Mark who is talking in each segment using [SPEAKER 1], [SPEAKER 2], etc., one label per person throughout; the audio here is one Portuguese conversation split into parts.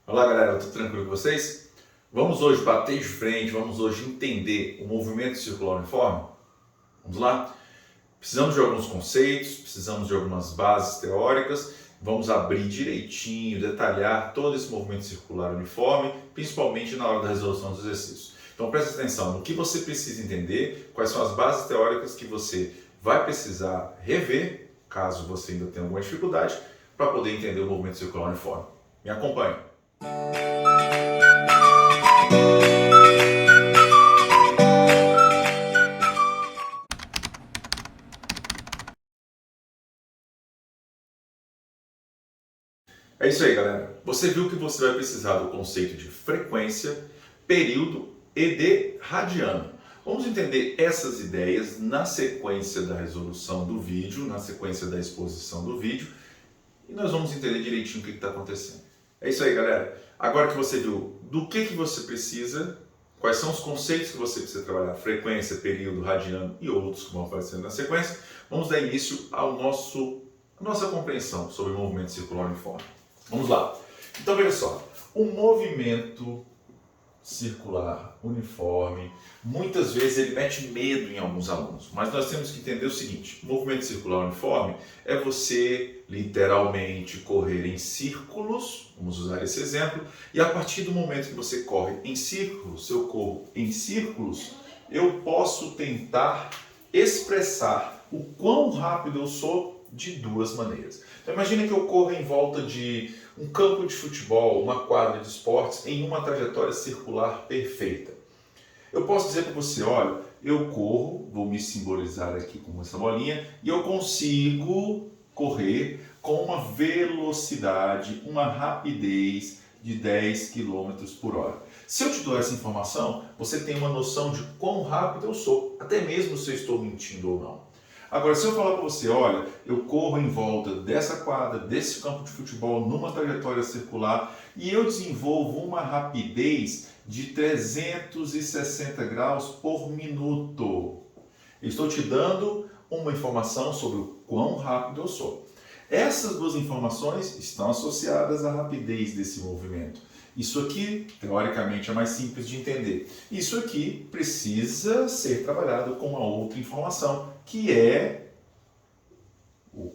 [SPEAKER 1] Olá galera, tudo tranquilo com vocês? Vamos hoje bater de frente, vamos hoje entender o movimento circular uniforme? Vamos lá? Precisamos de alguns conceitos, precisamos de algumas bases teóricas, vamos abrir direitinho, detalhar todo esse movimento circular uniforme, principalmente na hora da resolução dos exercícios. Então preste atenção no que você precisa entender, quais são as bases teóricas que você vai precisar rever, caso você ainda tenha alguma dificuldade, para poder entender o movimento circular uniforme. Me acompanhe. É isso aí, galera. Você viu que você vai precisar do conceito de frequência, período e de radiano. Vamos entender essas ideias na sequência da resolução do vídeo, na sequência da exposição do vídeo, e nós vamos entender direitinho o que está acontecendo. É isso aí, galera. Agora que você viu do que você precisa, quais são os conceitos que você precisa trabalhar, frequência, período, radiano e outros que vão aparecendo na sequência, vamos dar início à nossa compreensão sobre o movimento circular uniforme. Vamos lá. Então, veja só, o movimento circular uniforme, muitas vezes ele mete medo em alguns alunos, mas nós temos que entender o seguinte: o movimento circular uniforme é você literalmente correr em círculos, vamos usar esse exemplo, e a partir do momento que você corre em círculos, se eu corro em círculos, eu posso tentar expressar o quão rápido eu sou de duas maneiras. Então imagine que eu corro em volta de um campo de futebol, uma quadra de esportes, em uma trajetória circular perfeita. Eu posso dizer para você, olha, eu corro, vou me simbolizar aqui com essa bolinha, e eu consigo correr com uma velocidade, uma rapidez de 10 km por hora. Se eu te dou essa informação, você tem uma noção de quão rápido eu sou, até mesmo se eu estou mentindo ou não. Agora, se eu falar para você, olha, eu corro em volta dessa quadra, desse campo de futebol, numa trajetória circular, e eu desenvolvo uma rapidez de 360 graus por minuto. Eu estou te dando uma informação sobre o quão rápido eu sou. Essas duas informações estão associadas à rapidez desse movimento. Isso aqui, teoricamente, é mais simples de entender. Isso aqui precisa ser trabalhado com uma outra informação, que é o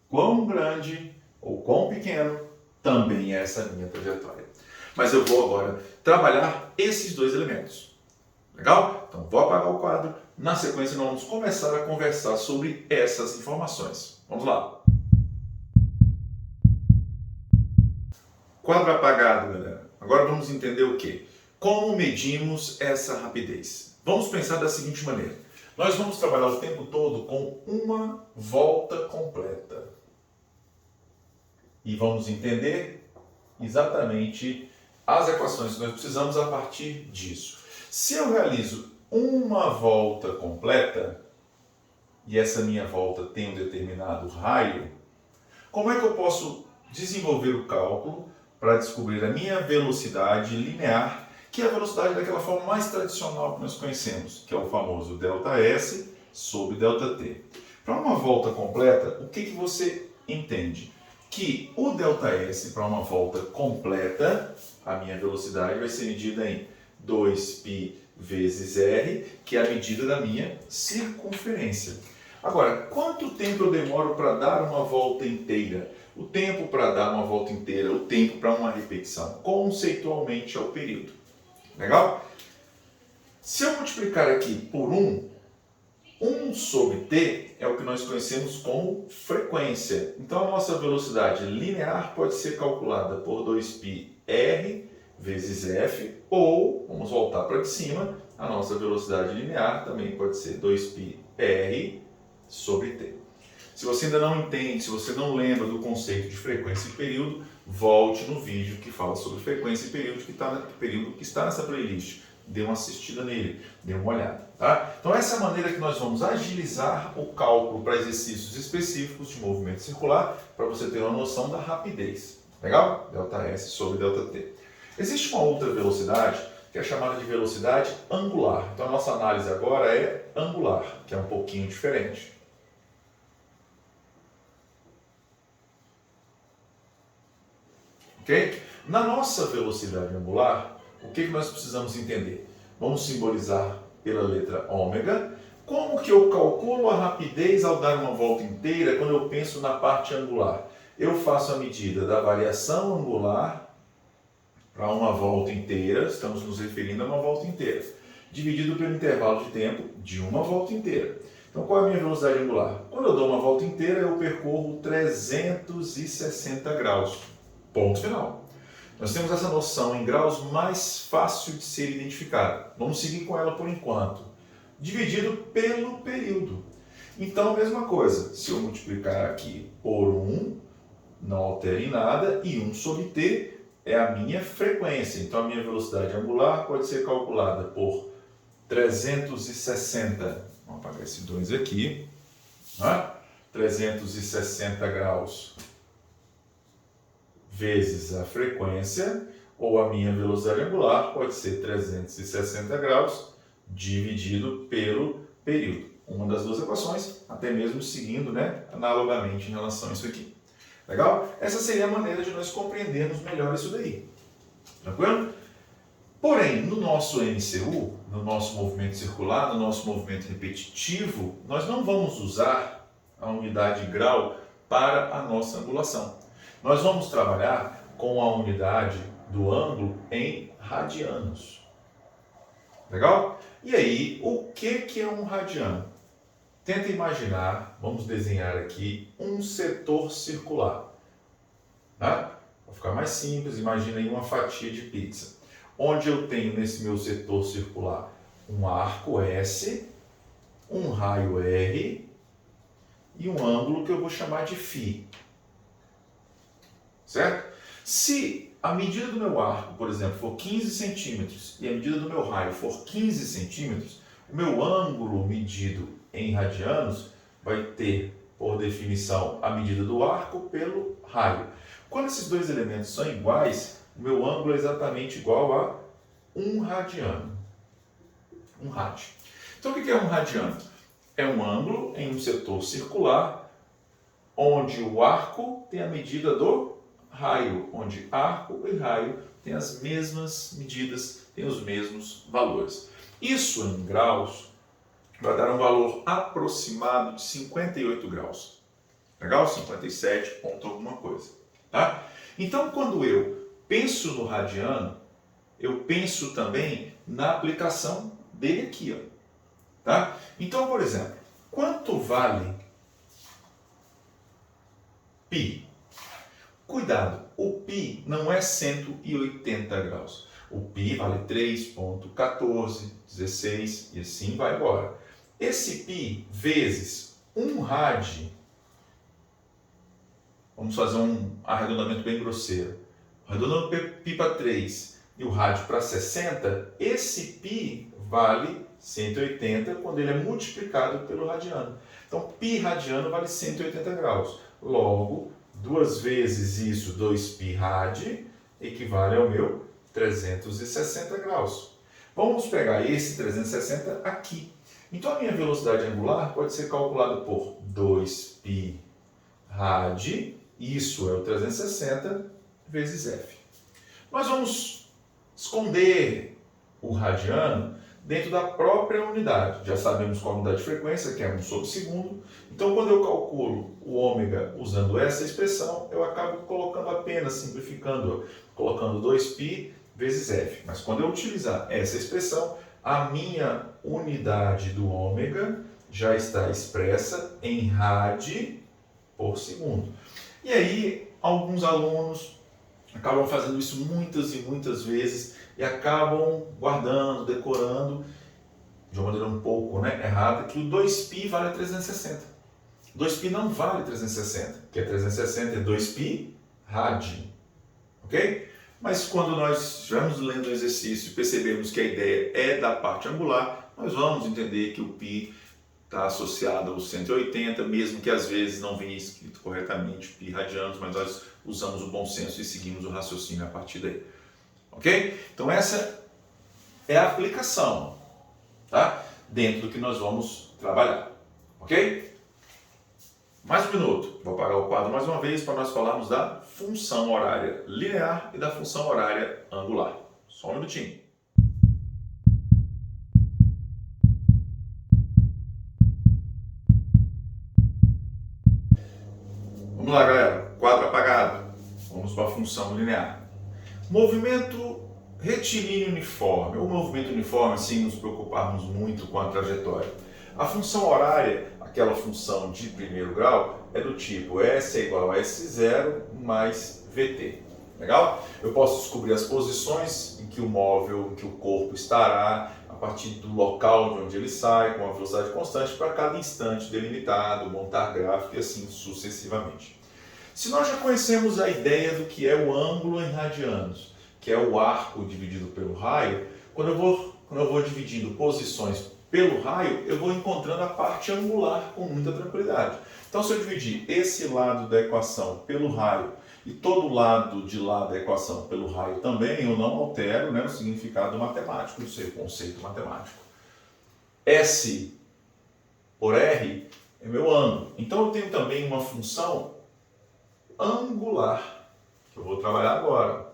[SPEAKER 1] quão grande ou quão pequeno também é essa minha trajetória. Mas eu vou agora trabalhar esses dois elementos. Legal? Então vou apagar o quadro. Na sequência nós vamos começar a conversar sobre essas informações. Vamos lá. Quadro apagado, galera. Agora vamos entender o quê? Como medimos essa rapidez? Vamos pensar da seguinte maneira. Nós vamos trabalhar o tempo todo com uma volta completa. E vamos entender exatamente as equações que nós precisamos a partir disso. Se eu realizo uma volta completa, e essa minha volta tem um determinado raio, como é que eu posso desenvolver o cálculo para descobrir a minha velocidade linear, que é a velocidade daquela forma mais tradicional que nós conhecemos, que é o famoso ΔS sobre ΔT. Para uma volta completa, o que você entende? Que o ΔS para uma volta completa, a minha velocidade vai ser medida em 2π vezes r, que é a medida da minha circunferência. Agora, quanto tempo eu demoro para dar uma volta inteira? O tempo para dar uma volta inteira, o tempo para uma repetição, conceitualmente é o período. Legal? Se eu multiplicar aqui por 1 sobre t é o que nós conhecemos como frequência. Então a nossa velocidade linear pode ser calculada por 2π r vezes f, ou, vamos voltar para de cima, a nossa velocidade linear também pode ser 2π r sobre t. Se você ainda não entende, se você não lembra do conceito de frequência e período, volte no vídeo que fala sobre frequência e período que está nessa playlist. Dê uma assistida nele, dê uma olhada. Tá? Então essa é a maneira que nós vamos agilizar o cálculo para exercícios específicos de movimento circular, para você ter uma noção da rapidez. Legal? ΔS sobre ΔT. Existe uma outra velocidade que é chamada de velocidade angular. Então a nossa análise agora é angular, que é um pouquinho diferente. Ok? Na nossa velocidade angular, o que nós precisamos entender? Vamos simbolizar pela letra ômega. Como que eu calculo a rapidez ao dar uma volta inteira quando eu penso na parte angular? Eu faço a medida da variação angular para uma volta inteira, estamos nos referindo a uma volta inteira, dividido pelo intervalo de tempo de uma volta inteira. Então, qual é a minha velocidade angular? Quando eu dou uma volta inteira, eu percorro 360 graus. Ponto final. Nós temos essa noção em graus mais fácil de ser identificada. Vamos seguir com ela por enquanto. Dividido pelo período. Então, a mesma coisa. Se eu multiplicar aqui por 1, não altera em nada, e 1 sobre t é a minha frequência. Então, a minha velocidade angular pode ser calculada por 360, vamos apagar esse 2 aqui, né? 360 graus vezes a frequência, ou a minha velocidade angular pode ser 360 graus dividido pelo período. Uma das duas equações, até mesmo seguindo, né, analogamente em relação a isso aqui. Legal? Essa seria a maneira de nós compreendermos melhor isso daí. Tranquilo? Porém, no nosso MCU, no nosso movimento circular, no nosso movimento repetitivo, nós não vamos usar a unidade grau para a nossa angulação. Nós vamos trabalhar com a unidade do ângulo em radianos. Legal? E aí, o que é um radiano? Tenta imaginar, vamos desenhar aqui, um setor circular. Tá? Para ficar mais simples, imagina aí uma fatia de pizza, onde eu tenho nesse meu setor circular um arco S, um raio R e um ângulo que eu vou chamar de φ. Certo? Se a medida do meu arco, por exemplo, for 15 centímetros e a medida do meu raio for 15 centímetros, o meu ângulo medido em radianos vai ter, por definição, a medida do arco pelo raio. Quando esses dois elementos são iguais, o meu ângulo é exatamente igual a 1 radiano. 1 rádio. Então, o que é um radiano? É um ângulo em um setor circular, onde o arco tem a medida do raio, onde arco e raio têm as mesmas medidas, têm os mesmos valores. Isso em graus vai dar um valor aproximado de 58 graus. Legal? 57 ponto alguma coisa. Tá? Então, quando eu penso no radiano, eu penso também na aplicação dele aqui. Ó. Tá? Então, por exemplo, quanto vale π? Cuidado, o π não é 180 graus. O π vale 3,14, 16 e assim vai embora. Esse π vezes 1 rad, vamos fazer um arredondamento bem grosseiro. Arredondando π para 3 e o rad para 60, esse π vale 180 quando ele é multiplicado pelo radiano. Então, π radiano vale 180 graus. Logo, 2 vezes isso, 2π rad, equivale ao meu 360 graus. Vamos pegar esse 360 aqui. Então, a minha velocidade angular pode ser calculada por 2π rad, isso é o 360, vezes f. Nós vamos esconder o radiano dentro da própria unidade. Já sabemos qual a unidade de frequência, que é 1 sobre segundo. Então, quando eu calculo o ômega usando essa expressão, eu acabo colocando apenas, simplificando, colocando 2π vezes f. Mas quando eu utilizar essa expressão, a minha unidade do ômega já está expressa em rad por segundo. E aí, alguns alunos acabam fazendo isso muitas e muitas vezes e acabam guardando, decorando, de uma maneira um pouco errada, que o 2π vale 360. 2π não vale 360, que é 360 é 2π rad. Ok? Mas quando nós estivermos lendo o exercício e percebemos que a ideia é da parte angular, nós vamos entender que o π está associado aos 180, mesmo que às vezes não venha escrito corretamente π radianos, mas nós usamos o bom senso e seguimos o raciocínio a partir daí. Ok? Então essa é a aplicação, tá? Dentro do que nós vamos trabalhar. Ok? Mais um minuto. Vou apagar o quadro mais uma vez para nós falarmos da função horária linear e da função horária angular. Só um minutinho. Vamos lá, galera. Quadro apagado. Vamos para a função linear. Movimento retilíneo uniforme, ou movimento uniforme, sem nos preocuparmos muito com a trajetória. A função horária, aquela função de primeiro grau, é do tipo S é igual a S0 mais VT. Legal? Eu posso descobrir as posições em que o móvel, em que o corpo estará, a partir do local de onde ele sai, com uma velocidade constante para cada instante delimitado, montar gráfico e assim sucessivamente. Se nós já conhecemos a ideia do que é o ângulo em radianos, que é o arco dividido pelo raio, quando eu vou dividindo posições pelo raio, eu vou encontrando a parte angular com muita tranquilidade. Então, se eu dividir esse lado da equação pelo raio e todo lado de lá da equação pelo raio também, eu não altero, o significado matemático, isso é o conceito matemático. S por R é meu ângulo. Então, eu tenho também uma função angular, que eu vou trabalhar agora.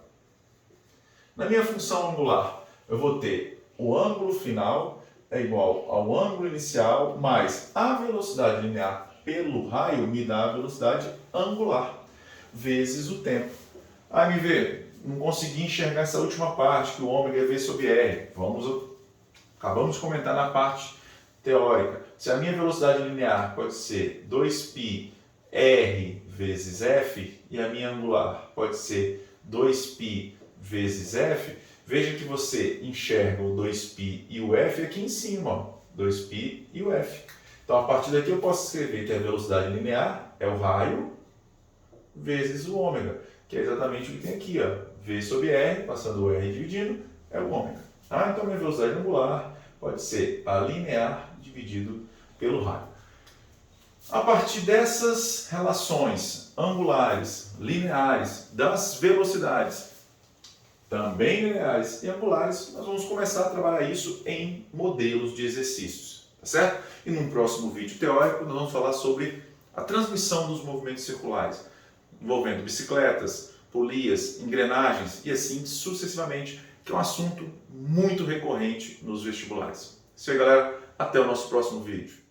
[SPEAKER 1] Na minha função angular, eu vou ter o ângulo final é igual ao ângulo inicial mais a velocidade linear pelo raio me dá a velocidade angular, vezes o tempo. MV, não consegui enxergar essa última parte, que o ômega é V sobre R. Acabamos de comentar na parte teórica. Se a minha velocidade linear pode ser 2π R vezes F e a minha angular pode ser 2π vezes F, veja que você enxerga o 2π e o F aqui em cima, ó, 2π e o F. Então, a partir daqui eu posso escrever que a velocidade linear é o raio vezes o ômega, que é exatamente o que tem aqui, ó, V sobre R, passando o R dividindo, é o ômega. Então, a minha velocidade angular pode ser a linear dividido pelo raio. A partir dessas relações angulares, lineares, das velocidades, também lineares e angulares, nós vamos começar a trabalhar isso em modelos de exercícios, tá certo? E num próximo vídeo teórico nós vamos falar sobre a transmissão dos movimentos circulares, envolvendo bicicletas, polias, engrenagens e assim sucessivamente, que é um assunto muito recorrente nos vestibulares. Isso aí, galera. Até o nosso próximo vídeo.